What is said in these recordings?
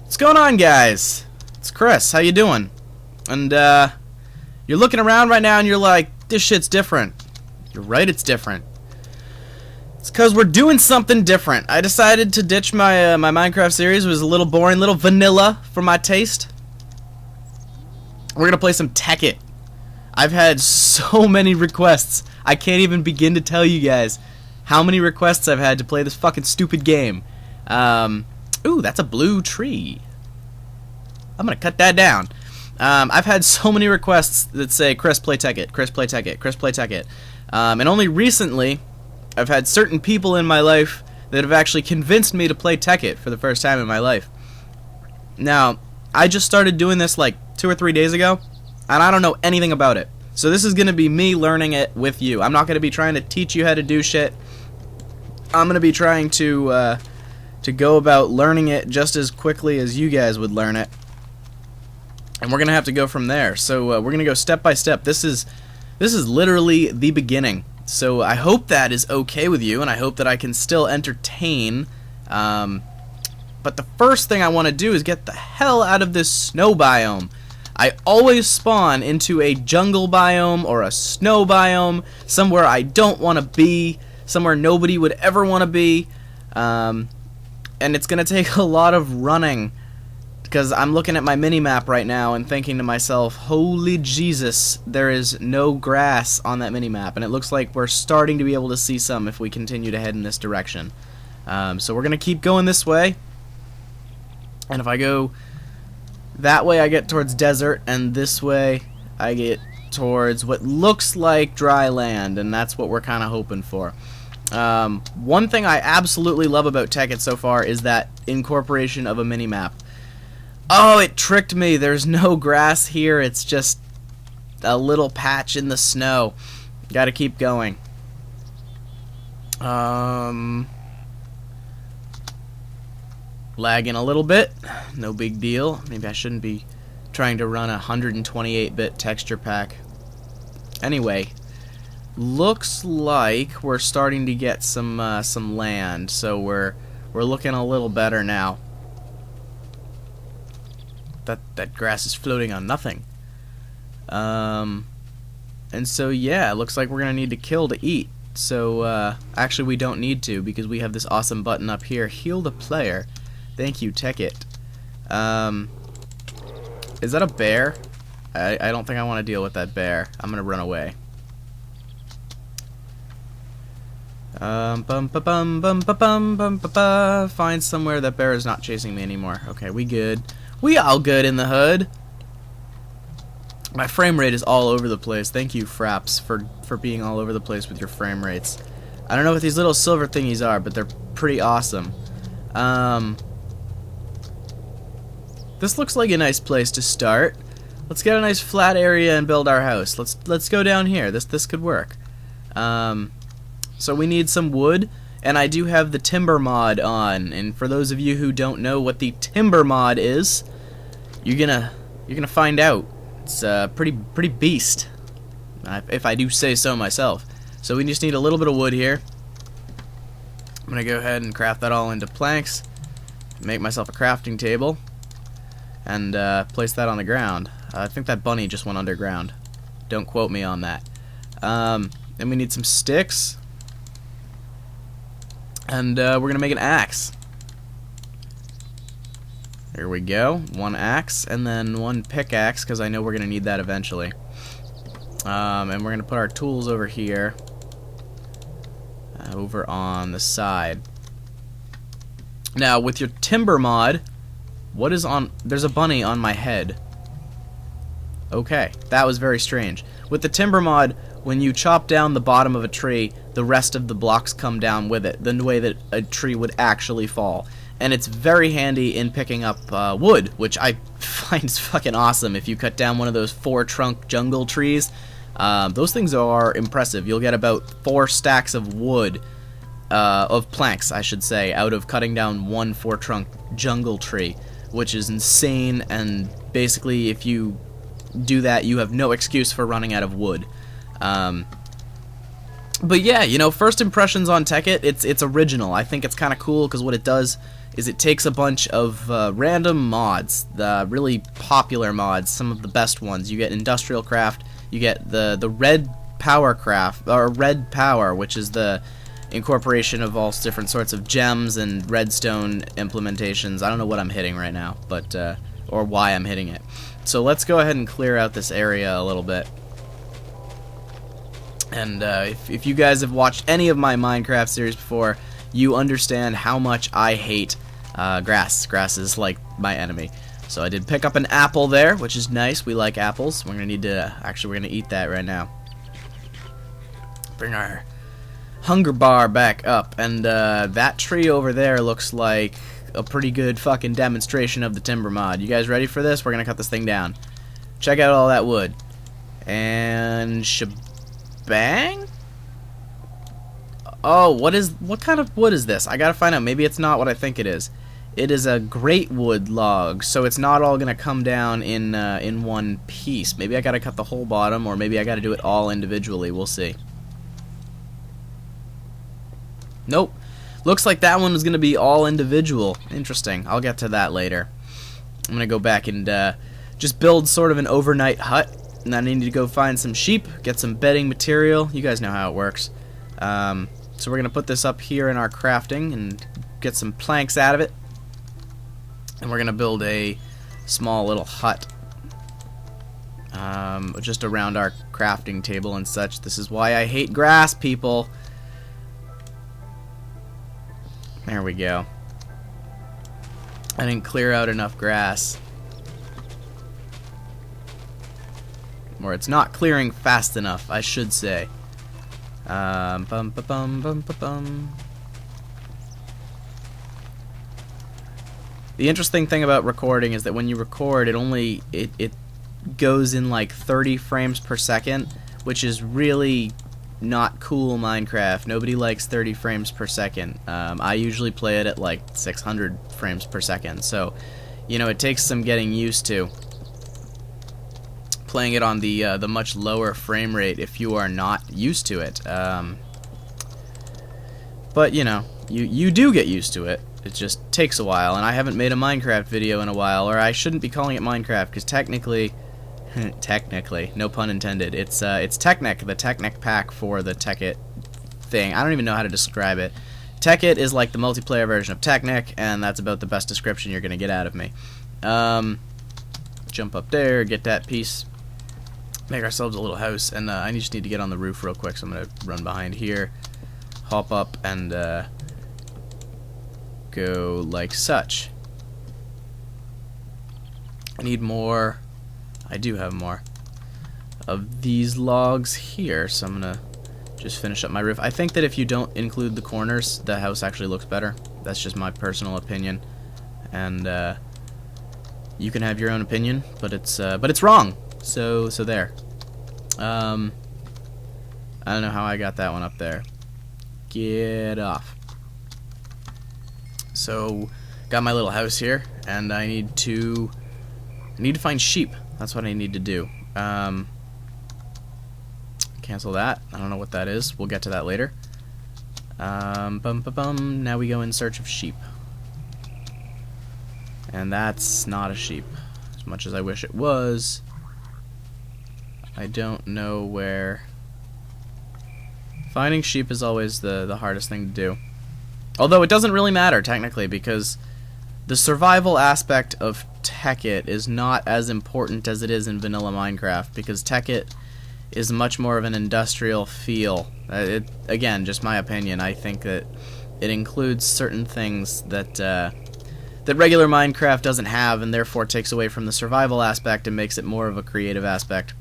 What's going on, guys? It's Chris. How you doing? And you're looking around right now and you're like, this shit's different. You're right, it's different. It's because we're doing something different. I decided to ditch my my Minecraft series. It was a little boring, little vanilla for my taste. We're gonna play some Tekkit. I've had so many requests. I can't even begin to tell you guys how many requests I've had to play this fucking stupid game. Ooh, that's a blue tree. I'm gonna cut that down. I've had so many requests that say, Chris, play Tekkit, Chris, play Tekkit, Chris, play Tekkit. And only recently, I've had certain people in my life that have actually convinced me to play Tekkit for the first time in my life. Now, I just started doing this like 2 or 3 days ago, and I don't know anything about it. So this is gonna be me learning it with you. I'm not gonna be trying to teach you how to do shit. I'm gonna be trying to go about learning it just as quickly as you guys would learn it. And we're going to have to go from there. So we're going to go step by step. This is literally the beginning. So I hope that is okay with you, and I hope that I can still entertain. But the first thing I want to do is get the hell out of this snow biome. I always spawn into a jungle biome or a snow biome, somewhere I don't want to be, somewhere nobody would ever want to be. And it's going to take a lot of running, because I'm looking at my mini-map right now and thinking to myself, holy Jesus, there is no grass on that mini-map, and it looks like we're starting to be able to see some if we continue to head in this direction. So we're going to keep going this way, and if I go that way I get towards desert, and this way I get towards what looks like dry land, and that's what we're kind of hoping for. One thing I absolutely love about Tekkit so far is that incorporation of a mini-map. Oh, it tricked me. There's no grass here. It's just a little patch in the snow. Gotta keep going. Lagging a little bit. No big deal. Maybe I shouldn't be trying to run a 128-bit texture pack. Anyway, looks like we're starting to get some land, so we're looking a little better now. That grass is floating on nothing. And so yeah, it looks like we're gonna need to kill to eat. So actually we don't need to, because we have this awesome button up here, heal the player. Thank you, Tekkit. Is that a bear? I don't think I want to deal with that bear. I'm gonna run away. Find somewhere that bear is not chasing me anymore. Okay, we good. We all good in the hood. My frame rate is all over the place. Thank you, Fraps, for being all over the place with your frame rates. I don't know what these little silver thingies are, but they're pretty awesome. This looks like a nice place to start. Let's get a nice flat area and build our house. Let's go down here. This could work. So we need some wood, and I do have the timber mod on. And for those of you who don't know what the timber mod is, you're gonna find out. It's pretty beast, if I do say so myself. So we just need a little bit of wood here. I'm gonna go ahead and craft that all into planks, make myself a crafting table, and place that on the ground. I think that bunny just went underground. Don't quote me on that. Then we need some sticks. And we're going to make an axe. There we go. One axe, and then one pickaxe, because I know we're going to need that eventually. And we're going to put our tools over here. Over on the side. Now, with your timber mod, what is on... There's a bunny on my head. Okay, that was very strange. With the timber mod, when you chop down the bottom of a tree, the rest of the blocks come down with it, the way that a tree would actually fall. And it's very handy in picking up wood, which I find is fucking awesome. If you cut down one of those 4-trunk jungle trees, those things are impressive. You'll get about 4 stacks of wood, of planks, I should say, out of cutting down one 4-trunk jungle tree, which is insane. And basically, if you do that, you have no excuse for running out of wood. But yeah, you know, first impressions on Tekkit, it's original. I think it's kind of cool because what it does is it takes a bunch of random mods, the really popular mods, some of the best ones. You get industrial craft, you get the red power craft, or red power, which is the incorporation of all different sorts of gems and redstone implementations. I don't know what I'm hitting right now, but or why I'm hitting it. So let's go ahead and clear out this area a little bit. And if you guys have watched any of my Minecraft series before, you understand how much I hate grass. Grass is like my enemy. So I did pick up an apple there, which is nice. We like apples. We're gonna need to we're gonna eat that right now. Bring our hunger bar back up, and that tree over there looks like a pretty good fucking demonstration of the timber mod. You guys ready for this? We're gonna cut this thing down. Check out all that wood. And bang? Oh, what kind of wood is this? I gotta find out. Maybe it's not what I think it is. It is a great wood log, so it's not all gonna come down in one piece. Maybe I gotta cut the whole bottom, or maybe I gotta do it all individually. We'll see. Nope. Looks like that one was gonna be all individual. Interesting. I'll get to that later. I'm gonna go back and just build sort of an overnight hut. And I need to go find some sheep, get some bedding material. You guys know how it works. So we're going to put this up here in our crafting and get some planks out of it. And we're going to build a small little hut just around our crafting table and such. This is why I hate grass, people. There we go. I didn't clear out enough grass. Or it's not clearing fast enough, I should say. Bum, ba, bum, bum, ba, bum. The interesting thing about recording is that when you record, it goes in like 30 frames per second, which is really not cool Minecraft. Nobody likes 30 frames per second. I usually play it at like 600 frames per second, so you know, it takes some getting used to playing it on the much lower frame rate if you are not used to it. But you know, you do get used to it. It just takes a while, and I haven't made a Minecraft video in a while, or I shouldn't be calling it Minecraft because technically, no pun intended, it's Technic, the Technic pack for the Tekkit thing. I don't even know how to describe it. Tekkit is like the multiplayer version of Technic, and that's about the best description you're gonna get out of me. Jump up there, get that piece. Make ourselves a little house, and I just need to get on the roof real quick, so I'm going to run behind here, hop up, and go like such. I need more. I do have more of these logs here, so I'm going to just finish up my roof. I think that if you don't include the corners, the house actually looks better. That's just my personal opinion, and you can have your own opinion, but it's wrong. So there. I don't know how I got that one up there. Get off. So, got my little house here, and I need to find sheep. That's what I need to do. Cancel that. I don't know what that is. We'll get to that later. Now we go in search of sheep. And that's not a sheep. As much as I wish it was. I don't know where. Finding sheep is always the hardest thing to do. Although it doesn't really matter, technically, because the survival aspect of Tekkit is not as important as it is in vanilla Minecraft, because Tekkit is much more of an industrial feel. Again, just my opinion. I think that it includes certain things that that regular Minecraft doesn't have, and therefore takes away from the survival aspect and makes it more of a creative aspect.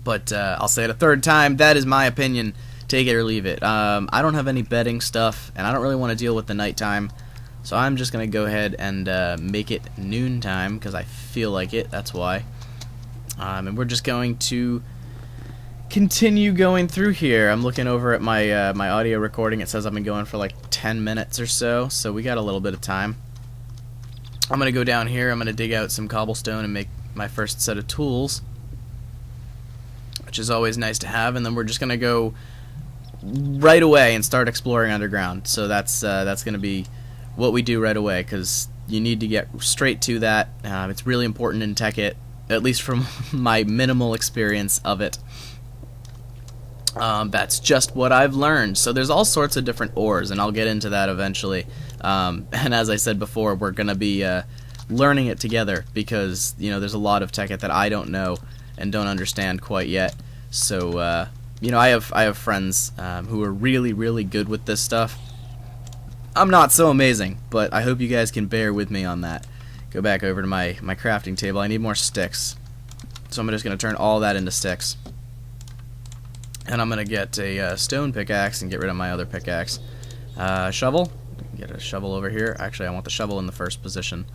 But I'll say it a third time, that is my opinion. Take it or leave it. I don't have any bedding stuff, and I don't really want to deal with the nighttime, so I'm just going to go ahead and make it noontime, because I feel like it, that's why. And we're just going to continue going through here. I'm looking over at my my audio recording. It says I've been going for like 10 minutes or so we got a little bit of time. I'm going to go down here, I'm going to dig out some cobblestone and make my first set of tools, which is always nice to have, and then we're just going to go right away and start exploring underground. So that's going to be what we do right away, because you need to get straight to that. It's really important in Tekkit, at least from my minimal experience of it. That's just what I've learned. So there's all sorts of different ores, and I'll get into that eventually. And as I said before, we're going to be learning it together, because there's a lot of Tekkit that I don't know and don't understand quite yet. So I have friends who are really, really good with this stuff. I'm not so amazing, but I hope you guys can bear with me on that. Go back over to my crafting table. I need more sticks, so I'm just going to turn all that into sticks. And I'm going to get a stone pickaxe and get rid of my other pickaxe. Shovel. Get a shovel over here. Actually, I want the shovel in the first position.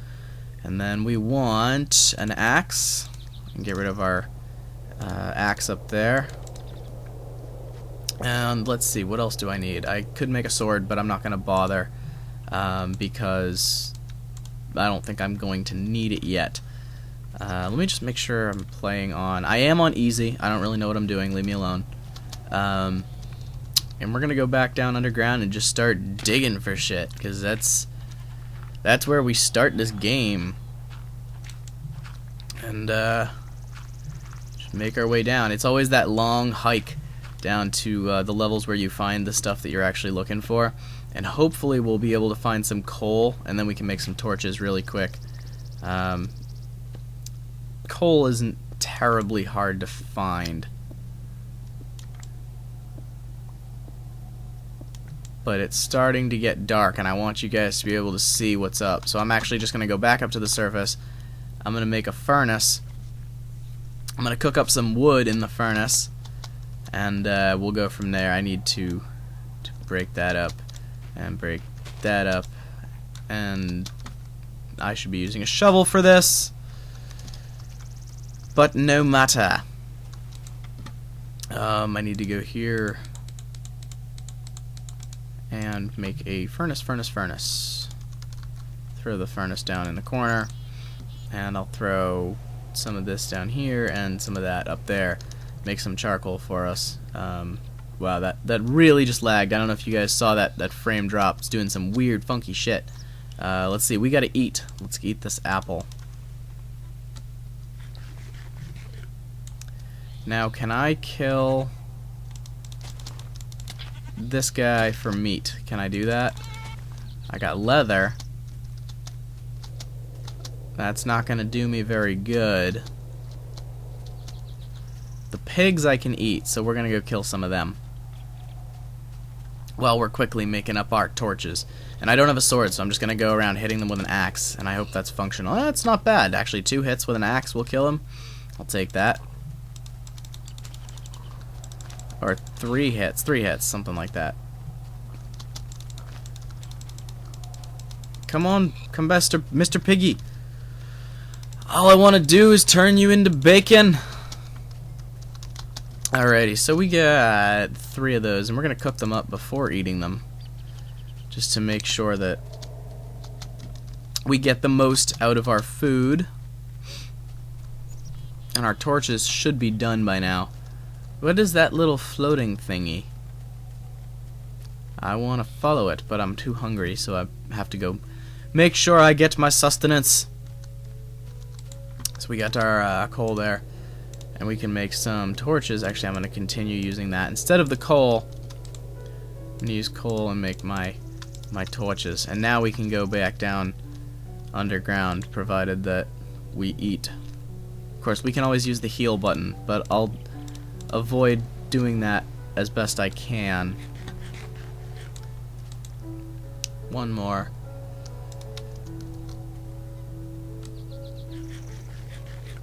And then we want an axe. And get rid of our axe up there. And let's see, what else do I need? I could make a sword, but I'm not going to bother, because I don't think I'm going to need it yet. Let me just make sure I'm playing on... I am on easy. I don't really know what I'm doing. Leave me alone. And we're going to go back down underground and just start digging for shit, because that's where we start this game. And just make our way down. It's always that long hike down to the levels where you find the stuff that you're actually looking for, and hopefully we'll be able to find some coal, and then we can make some torches really quick. Coal isn't terribly hard to find, but it's starting to get dark, and I want you guys to be able to see what's up. So I'm actually just going to go back up to the surface. I'm going to make a furnace. I'm going to cook up some wood in the furnace, and we'll go from there. I need to break that up and break that up, and I should be using a shovel for this, but no matter. I need to go here and make a furnace. Throw the furnace down in the corner, and I'll throw some of this down here and some of that up there. Make some charcoal for us. Wow, that really just lagged. I don't know if you guys saw that frame drop. It's doing some weird, funky shit. Let's see. We gotta eat. Let's eat this apple. Now, can I kill this guy for meat? Can I do that? I got leather. That's not gonna do me very good. The pigs I can eat, so we're gonna go kill some of them while we're quickly making up our torches. And I don't have a sword, so I'm just gonna go around hitting them with an axe, and I hope that's functional. That's not bad, actually. 2 hits with an axe will kill him. I'll take that. Or 3 hits, something like that. Come on, come Mr. Piggy. All I want to do is turn you into bacon. Alrighty, so we got 3 of those, and we're going to cook them up before eating them, just to make sure that we get the most out of our food. And our torches should be done by now. What is that little floating thingy? I want to follow it, but I'm too hungry, so I have to go make sure I get my sustenance. So we got our coal there. And we can make some torches. Actually, I'm going to continue using that. Instead of the coal, I'm going to use coal and make my torches. And now we can go back down underground, provided that we eat. Of course, we can always use the heal button, but I'll avoid doing that as best I can. One more.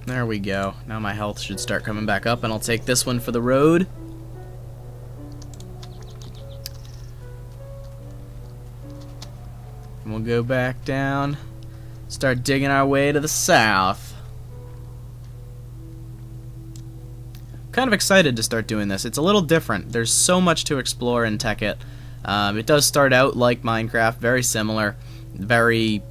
There we go. Now my health should start coming back up, and I'll take this one for the road. And we'll go back down, start digging our way to the south. Kind of excited to start doing this. It's a little different. There's so much to explore in Tekkit. It does start out like Minecraft, very similar, very,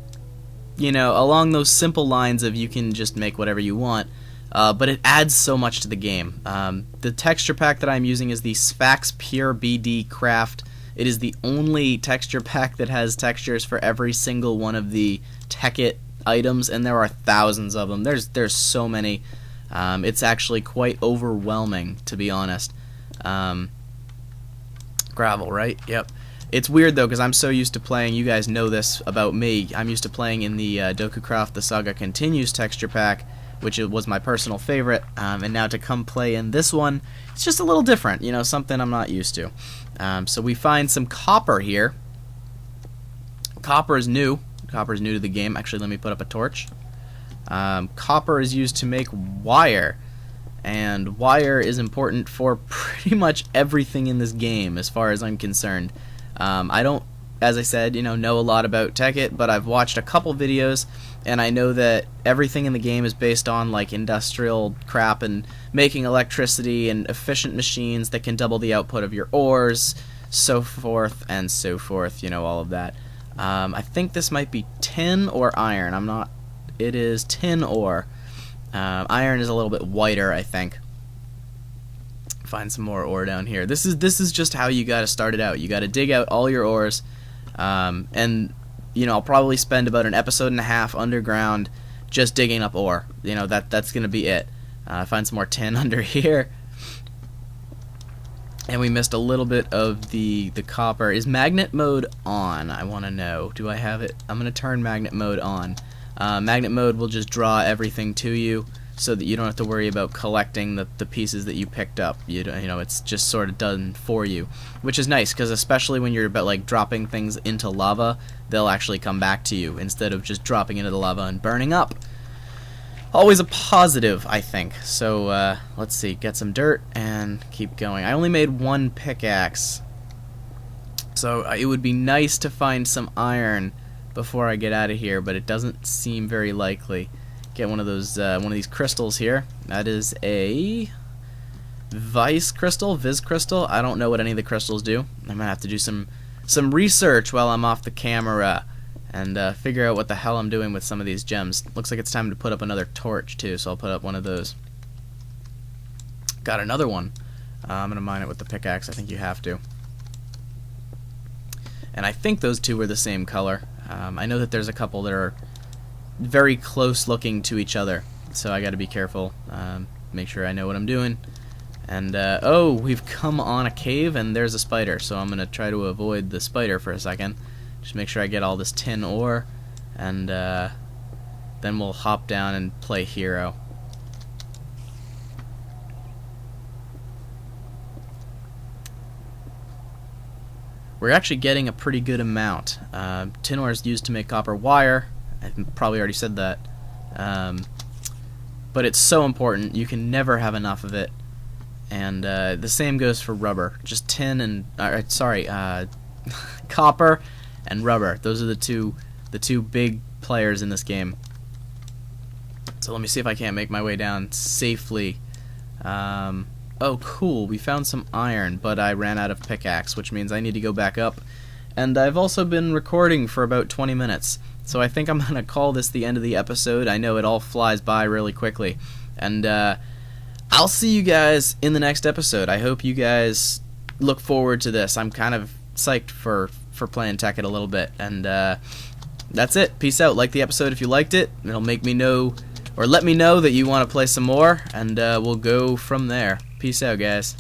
along those simple lines of you can just make whatever you want. but it adds so much to the game. The texture pack that I'm using is the Sphax Pure BD Craft. It is the only texture pack that has textures for every single one of the Tekkit items, and there are thousands of them. There's so many. It's actually quite overwhelming, to be honest. Gravel, right? Yep. It's weird though, because I'm so used to playing, you guys know this about me, I'm used to playing in the DokuCraft The Saga Continues texture pack, which was my personal favorite, and now to come play in this one, it's just a little different, you know, something I'm not used to. So we find some copper here. Copper is new. Copper is new to the game. Actually, let me put up a torch. Copper is used to make wire, and wire is important for pretty much everything in this game as far as I'm concerned. I don't, as I said, you know a lot about Tekkit, but I've watched a couple videos, and I know that everything in the game is based on like industrial crap and making electricity and efficient machines that can double the output of your ores, so forth and so forth, you know, all of that. I think this might be tin or iron. I'm not. It is tin ore. Iron is a little bit whiter, I think. Find some more ore down here. This is just how you gotta start it out. You gotta dig out all your ores, and you know, I'll probably spend about an episode and a half underground just digging up ore. You know, that's gonna be it. Find some more tin under here. And we missed a little bit of the copper. Is magnet mode on? I want to know. Do I have it? I'm going to turn magnet mode on. Magnet mode will just draw everything to you so that you don't have to worry about collecting the pieces that you picked up. You know, it's just sort of done for you, which is nice, because especially when you're about like dropping things into lava, they'll actually come back to you instead of just dropping into the lava and burning up. Always a positive, I think. So let's see, get some dirt and keep going. I only made one pickaxe, so it would be nice to find some iron before I get out of here, but it doesn't seem very likely. Get one of those, one of these crystals here. That is a Vice crystal, Viz crystal. I don't know what any of the crystals do. I'm gonna have to do some research while I'm off the camera and figure out what the hell I'm doing with some of these gems. Looks like it's time to put up another torch too, so I'll put up one of those. Got another one. I'm gonna mine it with the pickaxe. I think you have to. And I think those two were the same color. I know that there's a couple that are very close looking to each other, so I gotta be careful, make sure I know what I'm doing. And oh, we've come on a cave and there's a spider, so I'm gonna try to avoid the spider for a second. Just make sure I get all this tin ore, and then we'll hop down and play hero. We're actually getting a pretty good amount. Tin ore is used to make copper wire. I probably already said that. But it's so important. You can never have enough of it. And the same goes for rubber. Just tin and copper and rubber. Those are the two big players in this game. So let me see if I can't make my way down safely. Oh, cool. We found some iron, but I ran out of pickaxe, which means I need to go back up. And I've also been recording for about 20 minutes, so I think I'm going to call this the end of the episode. I know it all flies by really quickly. And I'll see you guys in the next episode. I hope you guys look forward to this. I'm kind of psyched for playing Tekkit a little bit. And that's it. Peace out. Like the episode if you liked it. It'll make me know, or let me know that you want to play some more, and we'll go from there. Peace out, guys.